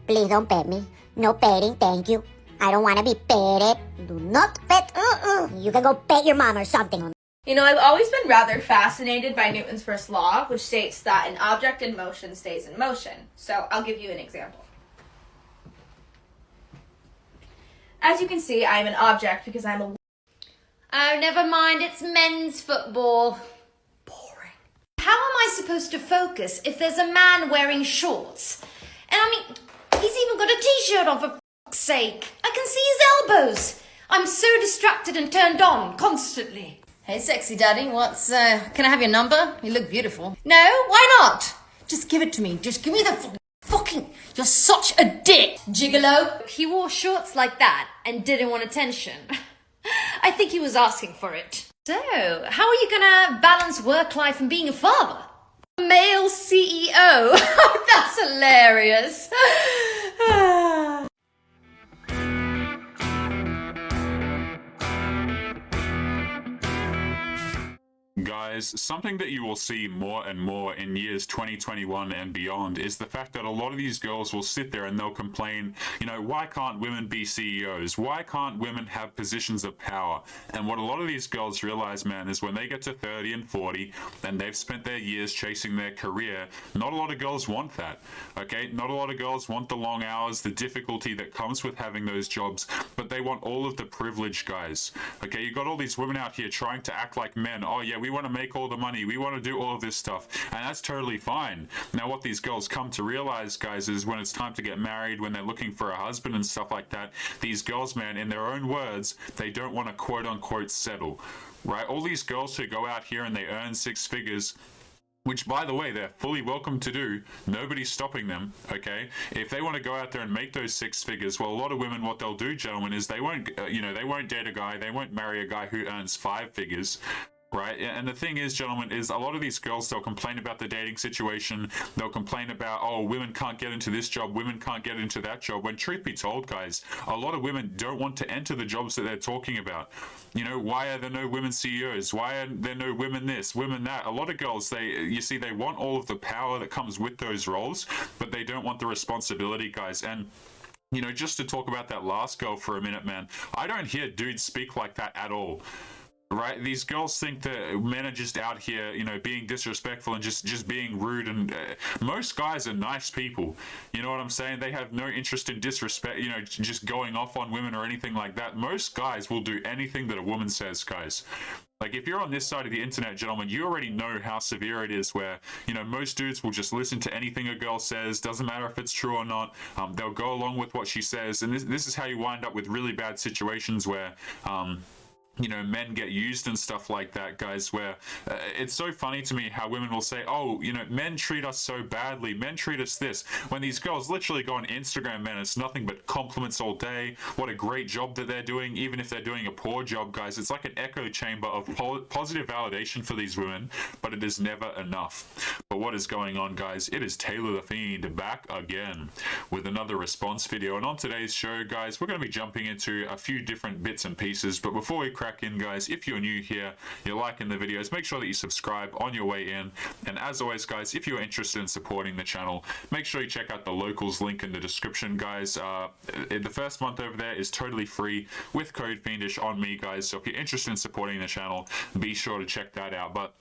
Please don't pet me. No petting, thank you. I don't want to be petted. Do not pet. You can go pet your mom or something. You know, I've always been rather fascinated by Newton's first law, which states that an object in motion stays in motion. So I'll give you an example. As you can see, I am an object because I'm a... Oh, never mind, it's men's football. Boring. How am I supposed to focus if there's a man wearing shorts? And I mean, he's even got a t-shirt on, for fuck's sake. I can see his elbows. I'm so distracted and turned on constantly. Hey, sexy daddy, can I have your number? You look beautiful. No, why not? Just give it to me. Just give me the fucking... You're such a dick, gigolo. He wore shorts like that and didn't want attention. I think he was asking for it. So, how are you gonna balance work life and being a father? Male CEO. That's hilarious. Guys, something that you will see more and more in years 2021 and beyond is the fact that a lot of these girls will sit there and they'll complain, you know, why can't women be CEOs? Why can't women have positions of power? And what a lot of these girls realize, man, is when they get to 30 and 40 and they've spent their years chasing their career, not a lot of girls want that, okay? Not a lot of girls want the long hours, the difficulty that comes with having those jobs, but they want all of the privilege, guys, okay? You got all these women out here trying to act like men. Oh yeah, we want to make all the money, we want to do all of this stuff, and that's totally fine. Now what these girls come to realize, guys, is when it's time to get married, when they're looking for a husband and stuff like that, these girls, man, in their own words, they don't want to quote unquote settle, right? All these girls who go out here and they earn six figures, which, by the way, they're fully welcome to do. Nobody's stopping them, okay? If they want to go out there and make those six figures, well, a lot of women, what they'll do, gentlemen, is they won't, they won't date a guy, they won't marry a guy who earns 5 figures. Right, and the thing is, gentlemen, is a lot of these girls, they'll complain about the dating situation, they'll complain about, oh, women can't get into this job, women can't get into that job, when truth be told, guys, a lot of women don't want to enter the jobs that they're talking about. You know, why are there no women CEOs? Why are there no women this, women that? A lot of girls, you see, they want all of the power that comes with those roles, but they don't want the responsibility, guys. And you know, just to talk about that last girl for a minute, man, I don't hear dudes speak like that at all. Right, these girls think that men are just out here, you know, being disrespectful and just being rude, and most guys are nice people, you know what I'm saying? They have no interest in disrespect, you know, just going off on women or anything like that. Most guys will do anything that a woman says, guys. Like, if you're on this side of the internet, gentlemen, you already know how severe it is, where, you know, most dudes will just listen to anything a girl says, doesn't matter if it's true or not. They'll go along with what she says, and this is how you wind up with really bad situations where you know, men get used and stuff like that, guys, where it's so funny to me how women will say, oh, you know, men treat us so badly, men treat us this, when these girls literally go on Instagram, man, it's nothing but compliments all day, what a great job that they're doing, even if they're doing a poor job, guys. It's like an echo chamber of positive validation for these women, but it is never enough. But what is going on, guys? It is Taylor the Fiend back again with another response video, and on today's show, guys, we're going to be jumping into a few different bits and pieces, but before we crack in, guys, if you're new here, you're liking the videos, make sure that you subscribe on your way in, and as always, guys, if you're interested in supporting the channel, make sure you check out the locals link in the description, guys. The first month over there is totally free with code Fiendish on me, guys, so if you're interested in supporting the channel, be sure to check that out. But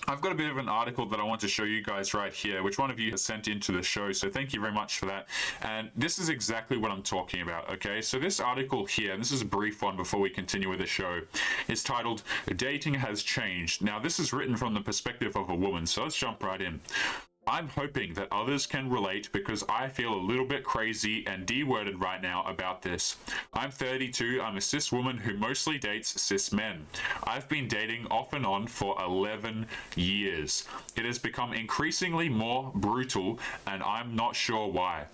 I've got a bit of an article that I want to show you guys right here, which one of you has sent into the show, so thank you very much for that. And this is exactly what I'm talking about, okay? So this article here, and this is a brief one before we continue with the show, is titled, Dating Has Changed. Now, this is written from the perspective of a woman, so let's jump right in. I'm hoping that others can relate because I feel a little bit crazy and D-worded right now about this. I'm 32, I'm a cis woman who mostly dates cis men. I've been dating off and on for 11 years. It has become increasingly more brutal and I'm not sure why.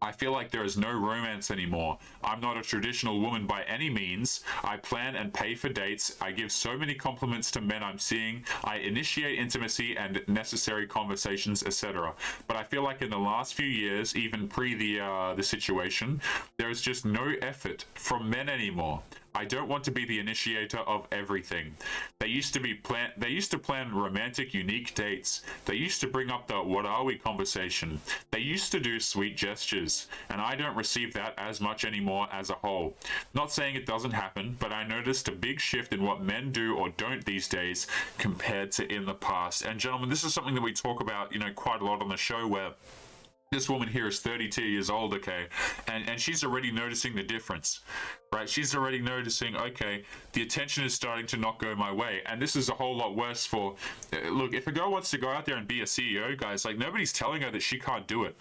I feel like there is no romance anymore. I'm not a traditional woman by any means. I plan and pay for dates. I give so many compliments to men I'm seeing. I initiate intimacy and necessary conversations, etc. But I feel like in the last few years, even pre the situation, there is just no effort from men anymore. I don't want to be the initiator of everything. They used to plan romantic, unique dates. They used to bring up the "what are we" conversation. They used to do sweet gestures, and I don't receive that as much anymore as a whole. Not saying it doesn't happen, but I noticed a big shift in what men do or don't these days compared to in the past. And gentlemen, this is something that we talk about, quite a lot on the show, where this woman here is 32 years old, okay, and she's already noticing the difference, right? She's already noticing, okay, the attention is starting to not go my way, and this is a whole lot worse for, look, if a girl wants to go out there and be a CEO, guys, like, nobody's telling her that she can't do it.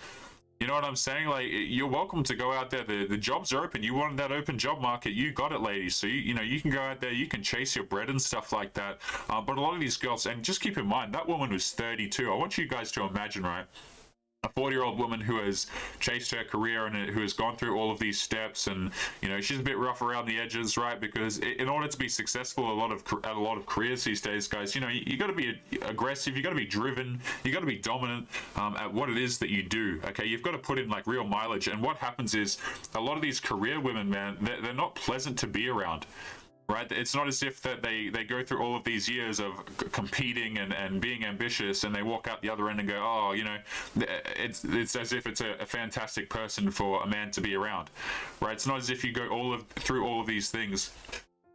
You know what I'm saying? Like, you're welcome to go out there. The jobs are open. You wanted that open job market. You got it, ladies. So, you can go out there. You can chase your bread and stuff like that. But a lot of these girls, and just keep in mind, that woman was 32. I want you guys to imagine, right? A 40-year-old woman who has chased her career and who has gone through all of these steps, and she's a bit rough around the edges, right? Because in order to be successful at a lot of careers these days, guys, you got to be aggressive, you got to be driven, you got to be dominant at what it is that you do. Okay, you've got to put in like real mileage. And what happens is a lot of these career women, man, they're not pleasant to be around. Right, it's not as if that they go through all of these years of competing and being ambitious, and they walk out the other end and go, oh, it's as if it's a fantastic person for a man to be around, right? It's not as if you go through all of these things,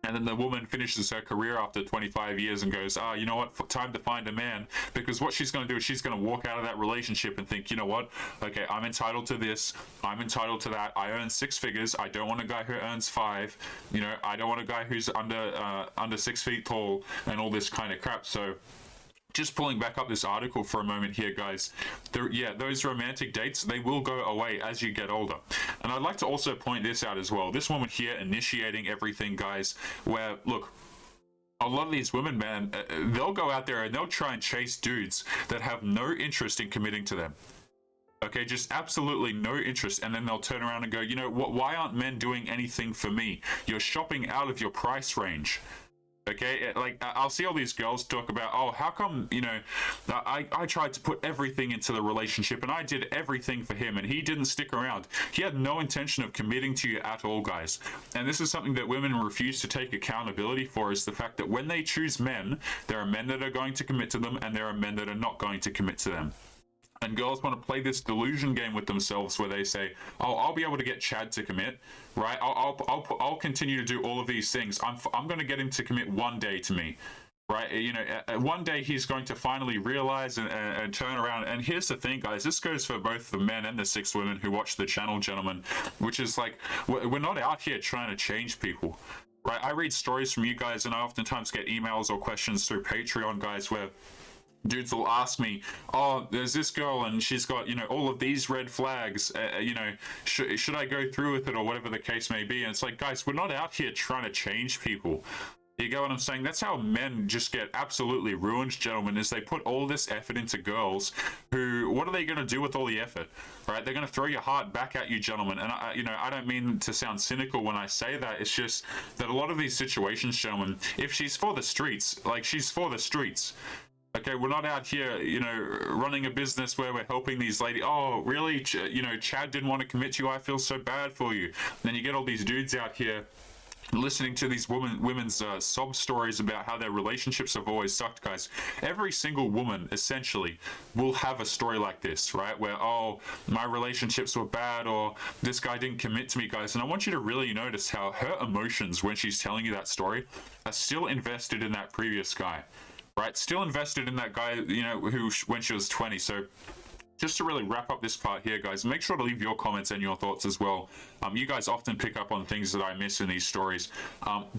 and then the woman finishes her career after 25 years and goes, you know what, time to find a man. Because what she's going to do is she's going to walk out of that relationship and think, you know what, okay, I'm entitled to this, I'm entitled to that, I earn 6 figures, I don't want a guy who earns 5, I don't want a guy who's under 6 feet tall and all this kind of crap. So just pulling back up this article for a moment here, guys, those romantic dates, they will go away as you get older. And I'd like to also point this out as well. This woman here initiating everything, guys, where, look, a lot of these women, man, they'll go out there and they'll try and chase dudes that have no interest in committing to them. Okay, just absolutely no interest, and then they'll turn around and go, why aren't men doing anything for me? You're shopping out of your price range. Okay, like I'll see all these girls talk about, oh, how come, I tried to put everything into the relationship and I did everything for him and he didn't stick around. He had no intention of committing to you at all, guys. And this is something that women refuse to take accountability for, is the fact that when they choose men, there are men that are going to commit to them and there are men that are not going to commit to them. And girls want to play this delusion game with themselves where they say, oh, I'll be able to get Chad to commit, right? I'll continue to do all of these things. I'm going to get him to commit one day to me, right? One day he's going to finally realize and turn around. And here's the thing, guys, this goes for both the men and the 6 women who watch the channel, gentlemen, which is like, we're not out here trying to change people, right? I read stories from you guys, and I oftentimes get emails or questions through Patreon, guys, where dudes will ask me, oh, there's this girl and she's got, all of these red flags, should I go through with it, or whatever the case may be. And it's like, guys, we're not out here trying to change people. You get what I'm saying? That's how men just get absolutely ruined, gentlemen, is they put all this effort into girls who, what are they going to do with all the effort, right? They're going to throw your heart back at you, gentlemen. And I don't mean to sound cynical when I say that. It's just that a lot of these situations, gentlemen, if she's for the streets, like, she's for the streets. Okay, we're not out here, running a business where we're helping these ladies. Oh, really? Chad didn't want to commit to you. I feel so bad for you. And then you get all these dudes out here listening to these women's sob stories about how their relationships have always sucked, guys. Every single woman, essentially, will have a story like this, right? Where, oh, my relationships were bad, or this guy didn't commit to me, guys. And I want you to really notice how her emotions, when she's telling you that story, are still invested in that previous guy. Right, still invested in that guy, who when she was 20. So just to really wrap up this part here, guys, make sure to leave your comments and your thoughts as well. You guys often pick up on things that I miss in these stories.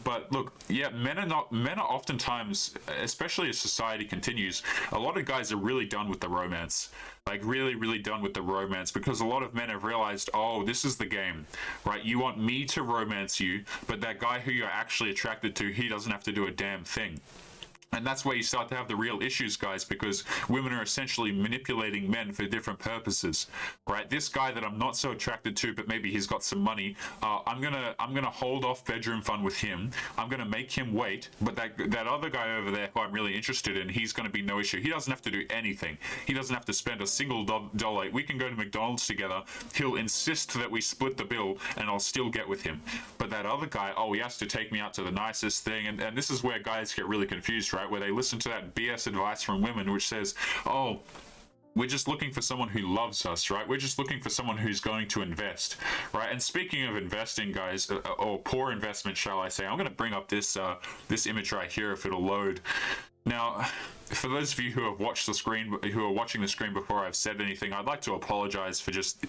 But look, yeah, men are oftentimes, especially as society continues, a lot of guys are really done with the romance. Like, really, really done with the romance, because a lot of men have realized, oh, this is the game, right? You want me to romance you, but that guy who you're actually attracted to, he doesn't have to do a damn thing. And that's where you start to have the real issues, guys, because women are essentially manipulating men for different purposes, right? This guy that I'm not so attracted to, but maybe he's got some money. I'm gonna hold off bedroom fun with him. I'm gonna make him wait. But that other guy over there who I'm really interested in, he's gonna be no issue. He doesn't have to do anything. He doesn't have to spend a single dollar. We can go to McDonald's together. He'll insist that we split the bill, and I'll still get with him. But that other guy, oh, he has to take me out to the nicest thing, and this is where guys get really confused, right? Where they listen to that BS advice from women, which says, oh, we're just looking for someone who loves us, right? We're just looking for someone who's going to invest, right? And speaking of investing, guys, or poor investment, shall I say, I'm going to bring up this image right here if it'll load. Now, for those of you who have watched the screen, who are watching the screen before I've said anything, I'd like to apologize for just,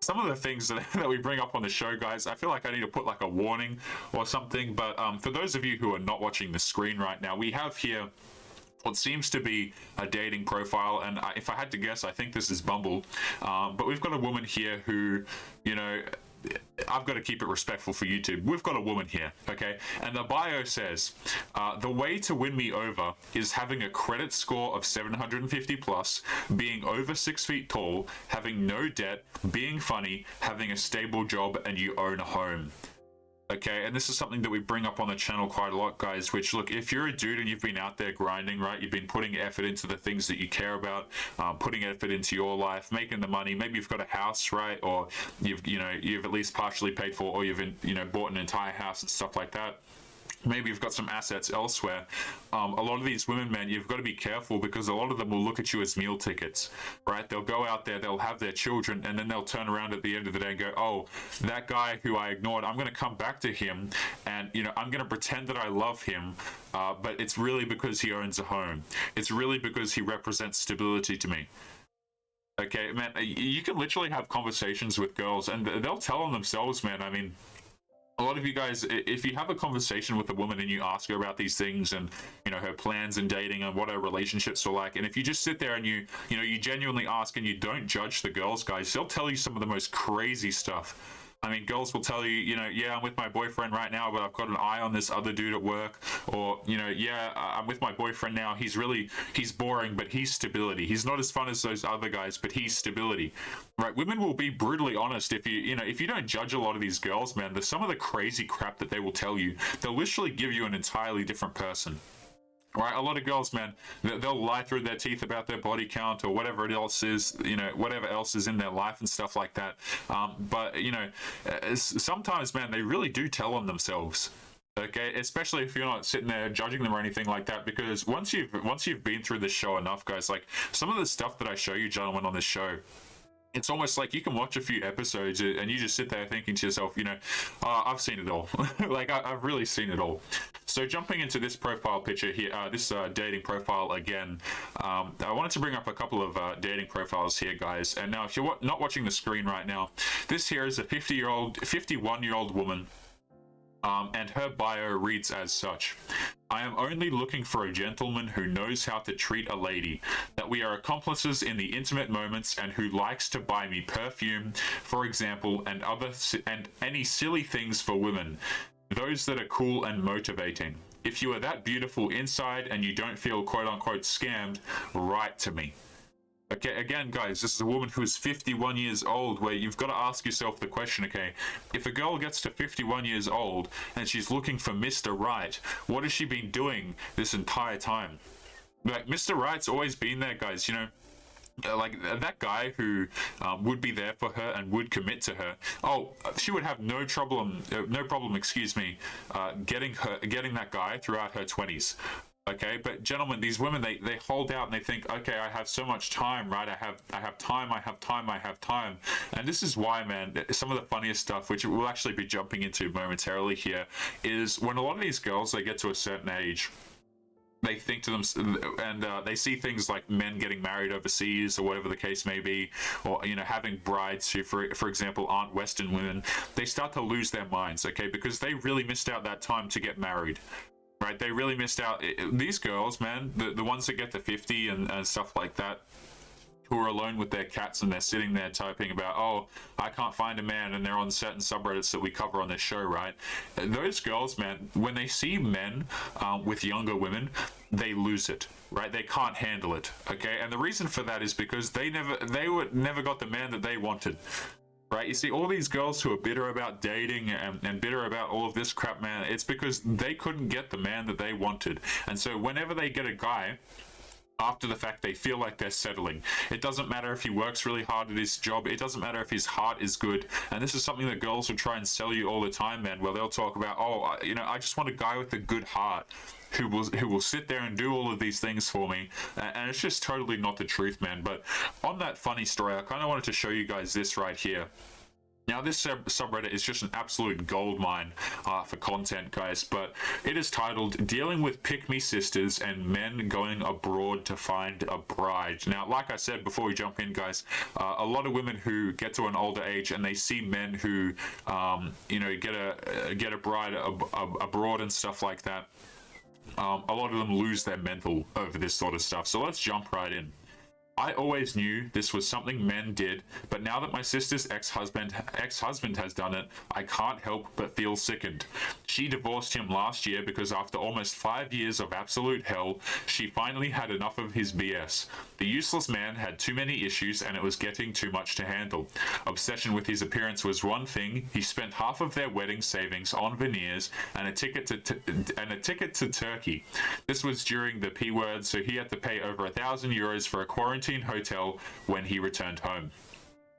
some of the things that we bring up on the show, guys. I feel like I need to put like a warning or something. But for those of you who are not watching the screen right now, we have here what seems to be a dating profile, and if I had to guess, I think this is Bumble. But we've got a woman here who, I've got to keep it respectful for YouTube. We've got a woman here, okay? And the bio says, the way to win me over is having a credit score of 750 plus, being over 6 feet tall, having no debt, being funny, having a stable job, and you own a home. Okay, and this is something that we bring up on the channel quite a lot, guys, which, look, if you're a dude and you've been out there grinding, right, you've been putting effort into the things that you care about, putting effort into your life, making the money, maybe you've got a house, right, or you've at least partially paid for, or you've, bought an entire house and stuff like that. Maybe you've got some assets elsewhere. A lot of these women, man, you've got to be careful, because a lot of them will look at you as meal tickets, right? They'll go out there, they'll have their children, and then they'll turn around at the end of the day and go, oh, that guy who I ignored, I'm going to come back to him, and, I'm going to pretend that I love him, but it's really because he owns a home. It's really because he represents stability to me. Okay, man, you can literally have conversations with girls, and they'll tell on themselves, man. I mean, a lot of you guys, if you have a conversation with a woman and you ask her about these things and, her plans in dating and what her relationships are like, and if you just sit there and you genuinely ask and you don't judge the girls, guys, they'll tell you some of the most crazy stuff. I mean, girls will tell you, yeah, I'm with my boyfriend right now, but I've got an eye on this other dude at work. Or, yeah, I'm with my boyfriend now. He's boring, but he's stability. He's not as fun as those other guys, but he's stability. Right? Women will be brutally honest. If you don't judge a lot of these girls, man, some of the crazy crap that they will tell you, they'll literally give you an entirely different person. Right, a lot of girls, man, they'll lie through their teeth about their body count or whatever else is, whatever else is in their life and stuff like that. But sometimes, man, they really do tell on themselves. Okay, especially if you're not sitting there judging them or anything like that, because once you've been through this show enough, guys, like some of the stuff that I show you gentlemen on this show, it's almost like you can watch a few episodes and you just sit there thinking to yourself, I've seen it all. Like I've really seen it all. So jumping into this profile picture here, this dating profile again, I wanted to bring up a couple of dating profiles here, guys. And now, if you're not watching the screen right now, this here is a 51-year-old woman. And her bio reads as such: I am only looking for a gentleman who knows how to treat a lady, that we are accomplices in the intimate moments, and who likes to buy me perfume, for example, and any silly things for women, those that are cool and motivating. If you are that beautiful inside and you don't feel quote-unquote scammed, write to me. Okay, again, guys, this is a woman who's 51 years old, where you've got to ask yourself the question, okay, if a girl gets to 51 years old and she's looking for Mr. Right, what has she been doing this entire time? Like, Mr. Right's always been there, guys, like that guy who would be there for her and would commit to her. Oh, she would have no problem, getting that guy throughout her 20s. Okay, but gentlemen, these women, they hold out and they think, okay, I have so much time, right? I have time. And this is why, man, some of the funniest stuff, which we'll actually be jumping into momentarily here, is when a lot of these girls, they get to a certain age, they think to them, and they see things like men getting married overseas or whatever the case may be, or having brides who, for example, aren't Western women. They start to lose their minds, okay, because they really missed out that time to get married. Right, they really missed out. These girls, man, the ones that get to 50 and stuff like that, who are alone with their cats and they're sitting there typing about, oh, I can't find a man, and they're on certain subreddits that we cover on this show, right? Those girls, man, when they see men with younger women, they lose it, right? They can't handle it, okay? And the reason for that is because they never got the man that they wanted. Right, you see, all these girls who are bitter about dating and bitter about all of this crap, man, it's because they couldn't get the man that they wanted. And so whenever they get a guy, after the fact, they feel like they're settling. It doesn't matter if he works really hard at his job. It doesn't matter if his heart is good. And this is something that girls will try and sell you all the time, man, where they'll talk about, oh, you know, I just want a guy with a good heart who will sit there and do all of these things for me. And it's just totally not the truth, man. But on that funny story, I kind of wanted to show you guys this right here. Now, this subreddit is just an absolute goldmine for content, guys, but it is titled Dealing with Pick-Me Sisters and Men Going Abroad to Find a Bride. Now, like I said before we jump in, guys, a lot of women who get to an older age and they see men who, you know, get a bride abroad and stuff like that, a lot of them lose their mental over this sort of stuff. So let's jump right in. I always knew this was something men did, but now that my sister's ex-husband has done it, I can't help but feel sickened. She divorced him last year because after almost 5 years of absolute hell, she finally had enough of his BS. The useless man had too many issues and it was getting too much to handle. Obsession with his appearance was one thing. He spent half of their wedding savings on veneers and a ticket to Turkey. This was during the P word, so he had to pay over €1,000 for a quarantine hotel when he returned home.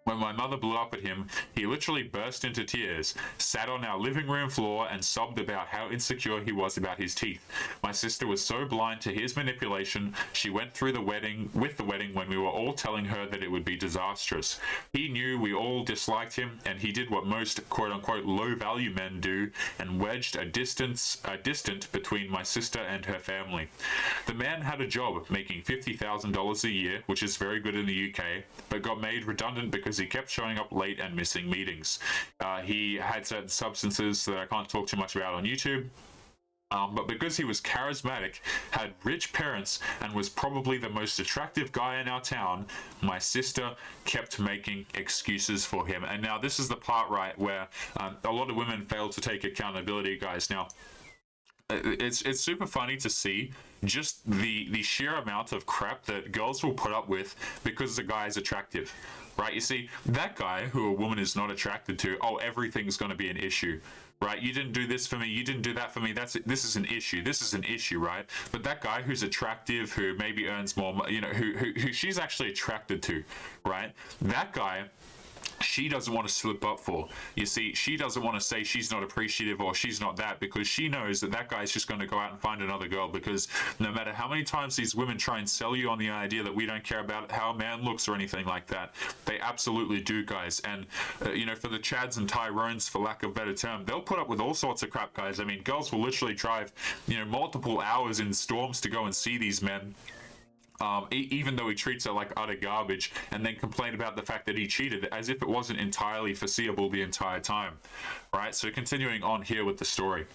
When my mother blew up at him, he literally burst into tears, sat on our living room floor and sobbed about how insecure he was about his teeth. My sister was so blind to his manipulation, she went through the wedding when we were all telling her that it would be disastrous. He knew we all disliked him, and he did what most quote-unquote low-value men do and wedged a distant between my sister and her family. The man had a job making $50,000 a year, which is very good in the UK, but got made redundant because he kept showing up late and missing meetings. He had certain substances that I can't talk too much about on YouTube. But because he was charismatic, had rich parents, and was probably the most attractive guy in our town, my sister kept making excuses for him. And now this is the part, right, where a lot of women fail to take accountability, guys. Now, it's super funny to see just the sheer amount of crap that girls will put up with because the guy is attractive, right? You see, that guy who a woman is not attracted to, oh, everything's going to be an issue, right? You didn't do this for me, you didn't do that for me, this is an issue, right? But that guy who's attractive, who maybe earns more, you know, who she's actually attracted to, right? That guy, she doesn't want to slip up for. You see, she doesn't want to say she's not appreciative or she's not that, because she knows that that guy's just going to go out and find another girl, because no matter how many times these women try and sell you on the idea that we don't care about how a man looks or anything like that, they absolutely do, guys. And you know, for the Chads and Tyrones, for lack of a better term, they'll put up with all sorts of crap, guys. I mean, girls will literally drive, you know, multiple hours in storms to go and see these men, even though he treats her like utter garbage, and then complain about the fact that he cheated as if it wasn't entirely foreseeable the entire time, right? So continuing on here with the story.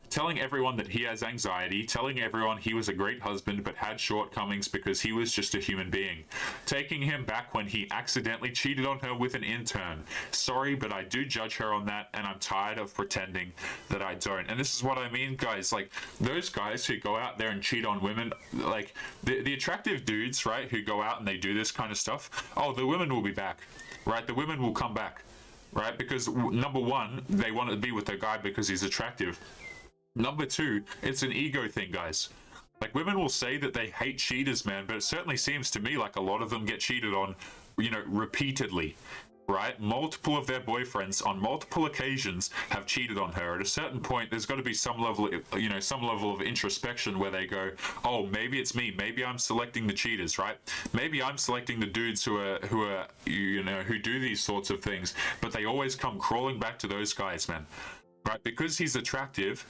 Telling everyone that he has anxiety, telling everyone he was a great husband but had shortcomings because he was just a human being. Taking him back when he accidentally cheated on her with an intern. Sorry, but I do judge her on that, and I'm tired of pretending that I don't. And this is what I mean, guys. Like, those guys who go out there and cheat on women, like, the attractive dudes, right, who go out and they do this kind of stuff, oh, the women will be back, right? The women will come back, right? Because, number one, they want to be with the guy because he's attractive. Number two, it's an ego thing, guys. Like, women will say that they hate cheaters, man, but it certainly seems to me like a lot of them get cheated on, you know, repeatedly, right? Multiple of their boyfriends on multiple occasions have cheated on her. At a certain point, there's got to be some level, you know, some level of introspection where they go, oh, maybe it's me. Maybe I'm selecting the cheaters, right? Maybe I'm selecting the dudes who are, you know, who do these sorts of things, but they always come crawling back to those guys, man, right? Because he's attractive.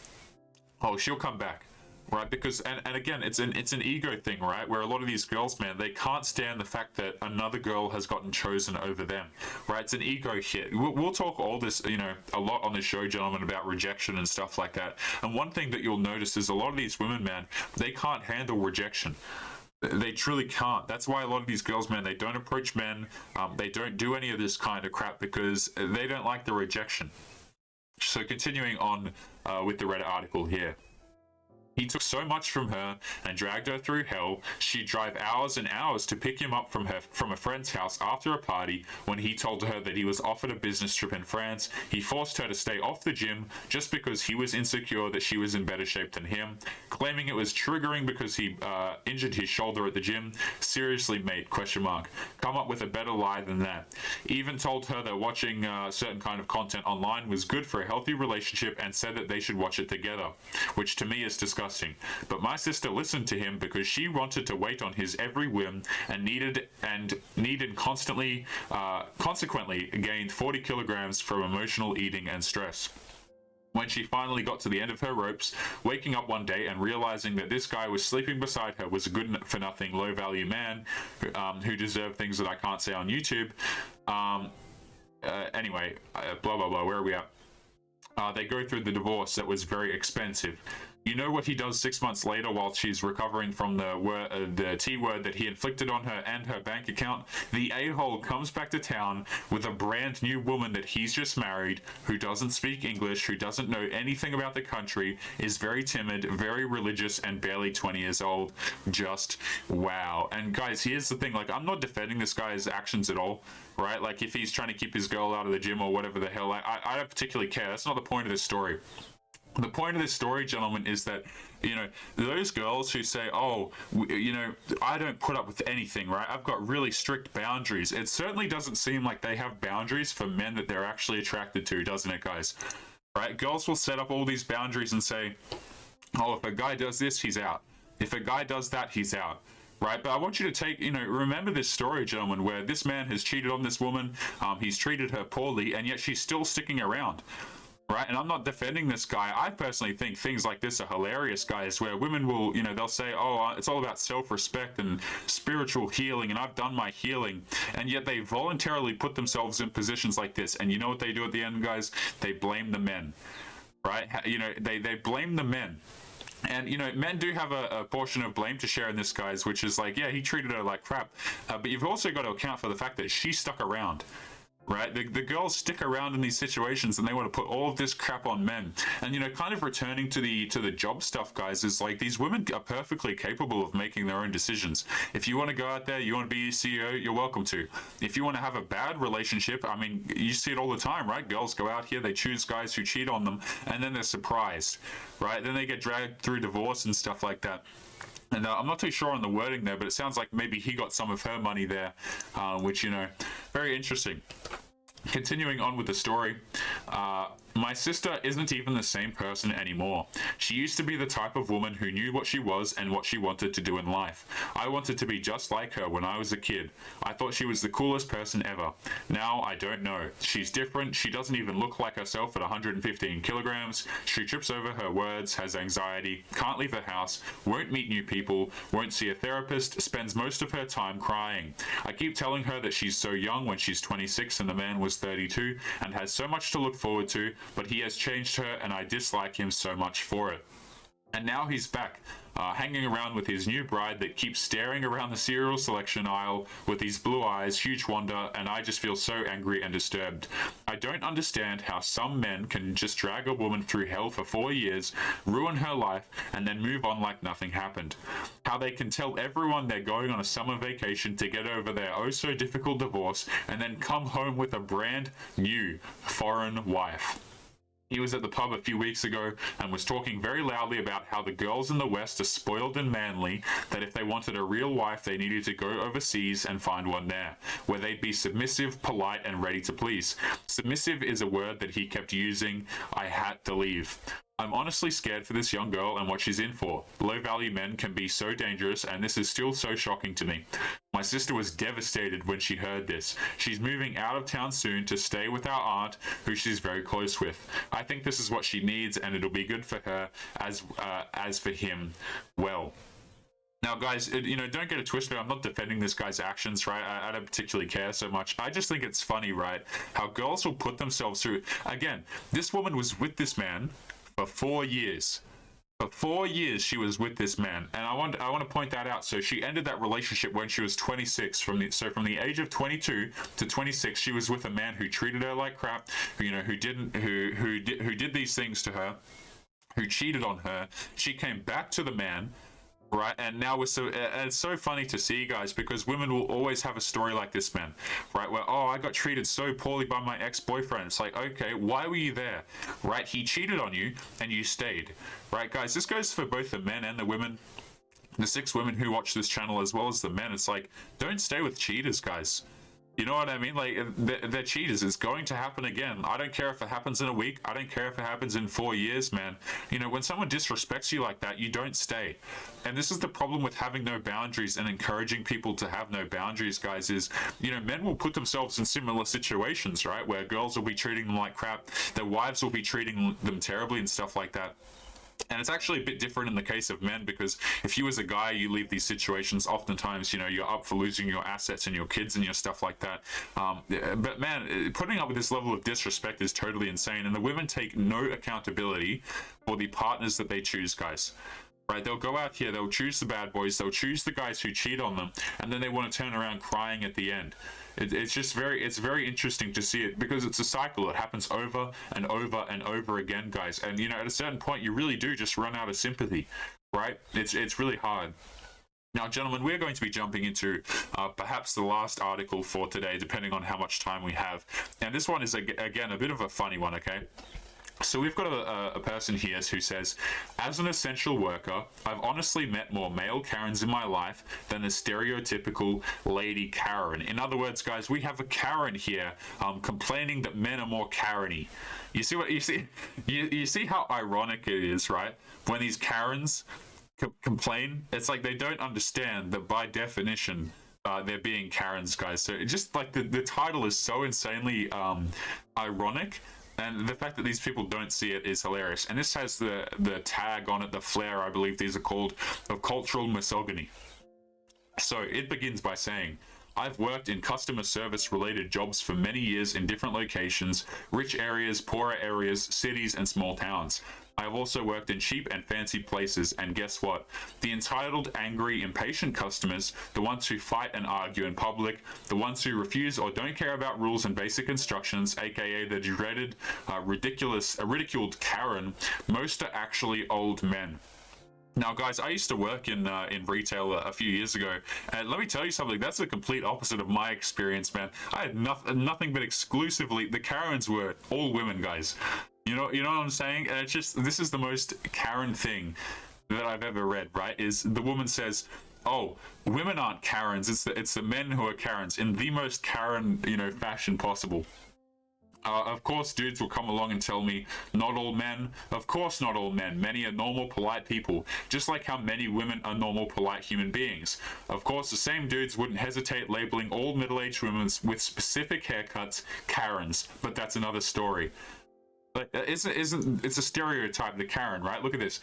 Oh, she'll come back, right? Because, and again, it's an ego thing, right? Where a lot of these girls, man, they can't stand the fact that another girl has gotten chosen over them, right? It's an ego hit. We'll talk all this, you know, a lot on the show, gentlemen, about rejection and stuff like that. And one thing that you'll notice is a lot of these women, man, they can't handle rejection. They truly can't. That's why a lot of these girls, man, they don't approach men. They don't do any of this kind of crap because they don't like the rejection. So continuing on with the Reddit article here. He took so much from her and dragged her through hell. She'd drive hours and hours to pick him up from a friend's house after a party. When he told her that he was offered a business trip in France, he forced her to stay off the gym just because he was insecure that she was in better shape than him, claiming it was triggering because he injured his shoulder at the gym. Seriously, mate, ? Come up with a better lie than that. Even told her that watching certain kind of content online was good for a healthy relationship and said that they should watch it together, which to me is disgusting. But my sister listened to him because she wanted to wait on his every whim and needed consequently gained 40 kilograms from emotional eating and stress. When she finally got to the end of her ropes, waking up one day and realizing that this guy was sleeping beside her was a good-for-nothing, low-value man who deserved things that I can't say on YouTube. Anyway, blah, blah, blah, where are we at? They go through the divorce that was very expensive. You know what he does 6 months later while she's recovering from the T-word that he inflicted on her and her bank account? The a-hole comes back to town with a brand new woman that he's just married, who doesn't speak English, who doesn't know anything about the country, is very timid, very religious, and barely 20 years old. Just wow. And guys, here's the thing, like, I'm not defending this guy's actions at all, right? Like, if he's trying to keep his girl out of the gym or whatever the hell, I don't particularly care. That's not the point of this story. The point of this story, gentlemen, is that, you know, those girls who say, oh, you know, I don't put up with anything, right? I've got really strict boundaries. It certainly doesn't seem like they have boundaries for men that they're actually attracted to, doesn't it, guys? Right? Girls will set up all these boundaries and say, oh, if a guy does this, he's out. If a guy does that, he's out. Right, but I want you to take, you know, remember this story, gentlemen, where this man has cheated on this woman, he's treated her poorly, and yet she's still sticking around. Right, and I'm not defending this guy. I personally think things like this are hilarious, guys, where women will, you know, they'll say, oh, it's all about self-respect and spiritual healing, and I've done my healing, and yet they voluntarily put themselves in positions like this, and you know what they do at the end, guys? They blame the men, right? You know, they blame the men. And, you know, men do have a portion of blame to share in this, guys, which is like, yeah, he treated her like crap, but you've also got to account for the fact that she stuck around. Right, the girls stick around in these situations and they want to put all of this crap on men. And, you know, kind of returning to the job stuff, guys, is like these women are perfectly capable of making their own decisions. If you want to go out there, you want to be a CEO, you're welcome to. If you want to have a bad relationship, I mean, you see it all the time, right? Girls go out here, they choose guys who cheat on them, and then they're surprised, right? Then they get dragged through divorce and stuff like that. And I'm not too sure on the wording there, but it sounds like maybe he got some of her money there, which, you know, very interesting. Continuing on with the story, my sister isn't even the same person anymore. She used to be the type of woman who knew what she was and what she wanted to do in life. I wanted to be just like her when I was a kid. I thought she was the coolest person ever. Now I don't know. She's different. She doesn't even look like herself at 115 kilograms. She trips over her words, has anxiety, can't leave the house, won't meet new people, won't see a therapist, spends most of her time crying. I keep telling her that she's so young when she's 26 and the man was 32 and has so much to look forward to, but he has changed her and I dislike him so much for it. And now he's back, hanging around with his new bride that keeps staring around the cereal selection aisle with these blue eyes, huge wonder, and I just feel so angry and disturbed. I don't understand how some men can just drag a woman through hell for 4 years, ruin her life, and then move on like nothing happened. How they can tell everyone they're going on a summer vacation to get over their oh-so-difficult divorce, and then come home with a brand new foreign wife. He was at the pub a few weeks ago and was talking very loudly about how the girls in the West are spoiled and manly, that if they wanted a real wife they needed to go overseas and find one there, where they'd be submissive, polite, and ready to please. Submissive is a word that he kept using. I had to leave. I'm honestly scared for this young girl and what she's in for. Low-value men can be so dangerous, and this is still so shocking to me. My sister was devastated when she heard this. She's moving out of town soon to stay with our aunt, who she's very close with. I think this is what she needs, and it'll be good for her as for him. Well. Now, guys, you know, don't get it twisted. I'm not defending this guy's actions, right? I don't particularly care so much. I just think it's funny, right? How girls will put themselves through. Again, this woman was with this man for 4 years. For 4 years, she was with this man, and I want to point that out. So she ended that relationship when she was 26. From the age of 22 to 26, she was with a man who treated her like crap, who did these things to her, who cheated on her. She came back to the man. Right, and now it's so funny to see, guys, because women will always have a story like this, man. Right, where, oh, I got treated so poorly by my ex-boyfriend. It's like, okay, why were you there? Right, he cheated on you and you stayed. Right, guys, this goes for both the men and the women. The 6 women who watch this channel as well as the men. It's like, don't stay with cheaters, guys. You know what I mean? Like, they're cheaters. It's going to happen again. I don't care if it happens in a week. I don't care if it happens in 4 years, man. When someone disrespects you like that, you don't stay. And this is the problem with having no boundaries and encouraging people to have no boundaries, guys, is, men will put themselves in similar situations, right? Where girls will be treating them like crap. Their wives will be treating them terribly and stuff like that. And it's actually a bit different in the case of men, because if you as a guy, you leave these situations, oftentimes, you're up for losing your assets and your kids and your stuff like that. But man, putting up with this level of disrespect is totally insane. And the women take no accountability for the partners that they choose, guys. Right, they'll go out here, they'll choose the bad boys, they'll choose the guys who cheat on them, and then they want to turn around crying at the end. It's just it's very interesting to see it, because it's a cycle. It happens over and over and over again, guys. And at a certain point, you really do just run out of sympathy, right? It's really hard. Now, gentlemen, we're going to be jumping into perhaps the last article for today, depending on how much time we have. And this one is, again, a bit of a funny one, okay? So we've got a person here who says, as an essential worker, I've honestly met more male Karens in my life than the stereotypical lady Karen. In other words, guys, we have a Karen here complaining that men are more Karen-y. You see how ironic it is, right? When these Karens complain, it's like they don't understand that by definition they're being Karens, guys. So it just like the title is so insanely ironic. And the fact that these people don't see it is hilarious. And this has the tag on it, the flair, I believe these are called, of cultural misogyny. So it begins by saying, I've worked in customer service related jobs for many years in different locations, rich areas, poorer areas, cities, and small towns. I have also worked in cheap and fancy places, and guess what? The entitled, angry, impatient customers, the ones who fight and argue in public, the ones who refuse or don't care about rules and basic instructions, aka the dreaded, ridiculed Karen, most are actually old men. Now, guys, I used to work in retail a few years ago, and let me tell you something. That's the complete opposite of my experience, man. I had nothing but exclusively the Karens were all women, guys. You know what I'm saying? And it's just, this is the most Karen thing that I've ever read, right? Is the woman says, "Oh, women aren't Karens. It's the men who are Karens," in the most Karen fashion possible. Of course, dudes will come along and tell me, not all men. Of course, not all men. Many are normal, polite people, just like how many women are normal, polite human beings. Of course, the same dudes wouldn't hesitate labeling all middle-aged women with specific haircuts Karens, but that's another story. Like, it's a stereotype, the Karen, right? Look at this.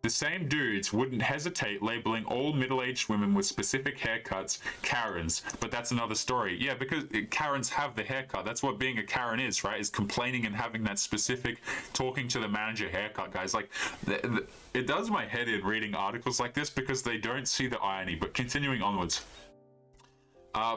The same dudes wouldn't hesitate labeling all middle-aged women with specific haircuts Karens, but that's another story. Yeah, because Karens have the haircut. That's what being a Karen is, right? Is complaining and having that specific talking to the manager haircut, guys. Like, it does my head in reading articles like this because they don't see the irony. But continuing onwards.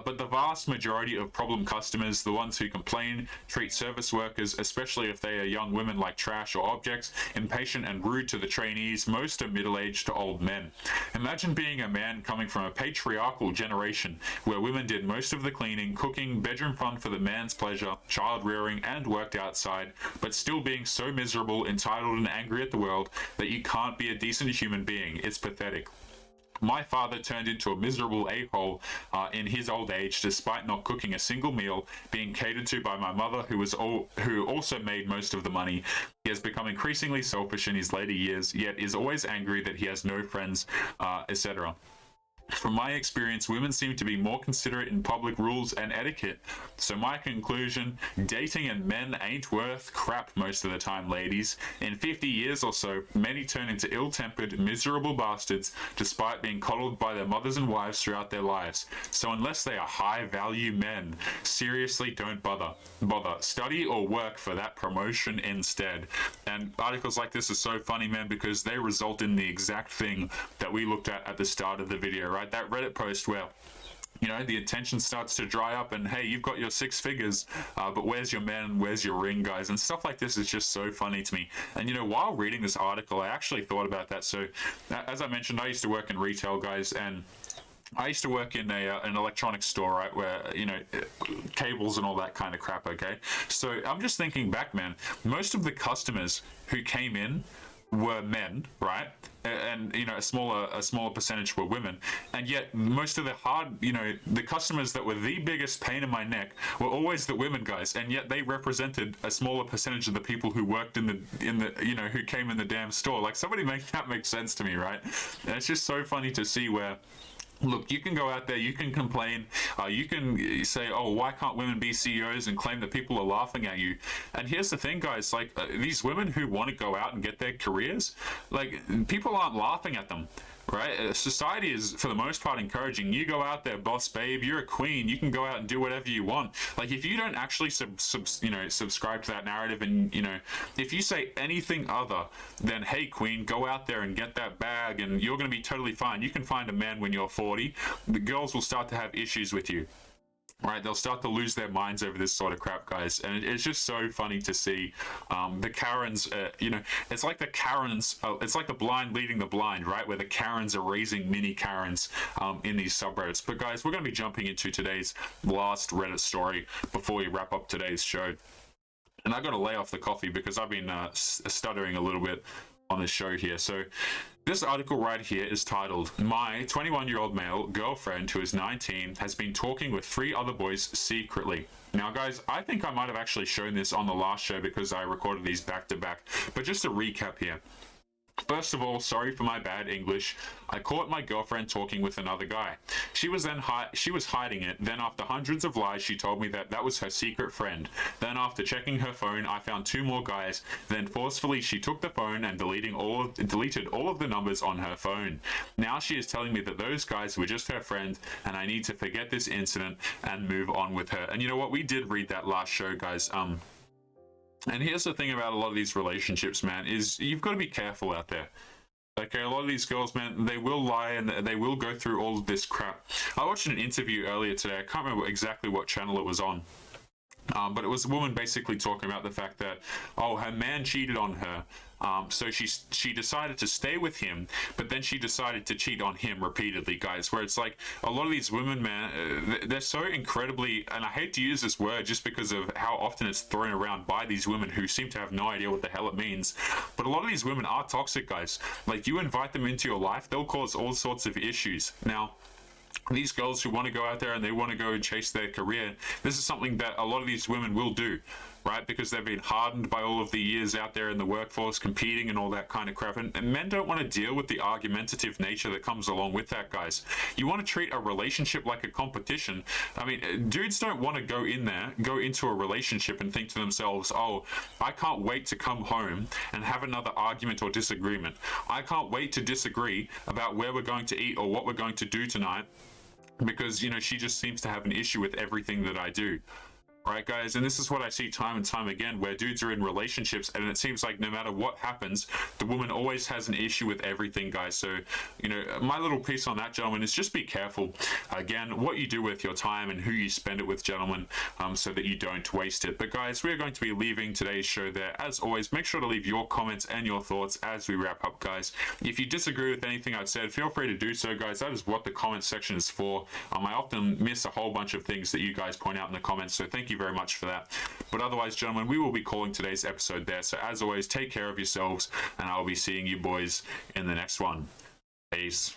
But the vast majority of problem customers, the ones who complain, treat service workers, especially if they are young women, like trash or objects, impatient and rude to the trainees. Most are middle-aged to old men. Imagine being a man coming from a patriarchal generation where women did most of the cleaning, cooking, bedroom fun for the man's pleasure, child rearing, and worked outside, but still being so miserable, entitled, and angry at the world that you can't be a decent human being. It's pathetic. My father turned into a miserable a-hole in his old age, despite not cooking a single meal, being catered to by my mother, who also made most of the money. He has become increasingly selfish in his later years, yet is always angry that he has no friends, etc. From my experience, women seem to be more considerate in public rules and etiquette. So my conclusion, dating and men ain't worth crap most of the time, ladies. In 50 years or so, many turn into ill-tempered, miserable bastards despite being coddled by their mothers and wives throughout their lives. So unless they are high-value men, seriously don't bother. Study or work for that promotion instead. And articles like this are so funny, man, because they result in the exact thing that we looked at the start of the video, right? That Reddit post where, you know, the attention starts to dry up and, hey, you've got your 6 figures, but where's your man, where's your ring, guys? And stuff like this is just so funny to me. And, you know, while reading this article, I actually thought about that. So as I mentioned, I used to work in retail, guys, and I used to work in an electronics store, right, where, you know, cables and all that kind of crap, okay? So I'm just thinking back, man, most of the customers who came in were men, right? And you know, a smaller percentage were women, and yet most of the customers that were the biggest pain in my neck were always the women, guys, and yet they represented a smaller percentage of the people who worked in the you know, who came in the damn store. Like, somebody make that make sense to me, right? And it's just so funny to see where, look, you can go out there, you can complain, you can say, oh, why can't women be CEOs, and claim that people are laughing at you. And here's the thing, guys, like, these women who want to go out and get their careers, like, people aren't laughing at them, right? Society is, for the most part, encouraging you go out there, boss babe, you're a queen, you can go out and do whatever you want. Like, if you don't actually subscribe to that narrative, and, you know, if you say anything other than, hey queen, go out there and get that bag and you're going to be totally fine, you can find a man when you're 40, the girls will start to have issues with you. Right, they'll start to lose their minds over this sort of crap, guys, and it's just so funny to see the Karens. You know, it's like the Karens. It's like the blind leading the blind, right? Where the Karens are raising mini Karens in these subreddits. But guys, we're going to be jumping into today's last Reddit story before we wrap up today's show. And I got to lay off the coffee because I've been stuttering a little bit on this show here. So this article right here is titled, "My 21-year-old male girlfriend who is 19 has been talking with 3 other boys secretly." Now, guys, I think I might have actually shown this on the last show because I recorded these back to back. But just to recap here. First of all, sorry for my bad English. I caught my girlfriend talking with another guy. She was hiding it. Then after hundreds of lies, she told me that was her secret friend. Then after checking her phone, I found 2 more guys. Then forcefully, she took the phone and deleted all of the numbers on her phone. Now she is telling me that those guys were just her friend, and I need to forget this incident and move on with her. And you know what? We did read that last show, guys. And here's the thing about a lot of these relationships, man, is you've got to be careful out there. Okay, a lot of these girls, man, they will lie and they will go through all of this crap. I watched an interview earlier today. I can't remember exactly what channel it was on. But it was a woman basically talking about the fact that, oh, her man cheated on her. So she decided to stay with him, but then she decided to cheat on him repeatedly, guys, where it's like a lot of these women, man, they're so incredibly, and I hate to use this word just because of how often it's thrown around by these women who seem to have no idea what the hell it means, but a lot of these women are toxic, guys. Like, you invite them into your life, they'll cause all sorts of issues. Now, these girls who want to go out there and they want to go and chase their career, this is something that a lot of these women will do, right? Because they've been hardened by all of the years out there in the workforce, competing and all that kind of crap. And men don't want to deal with the argumentative nature that comes along with that, guys. You want to treat a relationship like a competition. I mean, dudes don't want to go into a relationship and think to themselves, oh, I can't wait to come home and have another argument or disagreement. I can't wait to disagree about where we're going to eat or what we're going to do tonight, because, you know, she just seems to have an issue with everything that I do. Right, guys? And this is what I see time and time again, where dudes are in relationships and it seems like no matter what happens, the woman always has an issue with everything, guys. So, you know, my little piece on that, gentlemen, is just be careful, again, what you do with your time and who you spend it with, gentlemen, so that you don't waste it. But guys, we're going to be leaving today's show there. As always, make sure to leave your comments and your thoughts as we wrap up, guys. If you disagree with anything I've said, feel free to do so, guys. That is what the comment section is for. I often miss a whole bunch of things that you guys point out in the comments, so thank you very much for that. But otherwise, gentlemen, we will be calling today's episode there. So as always, take care of yourselves, and I'll be seeing you boys in the next one. Peace.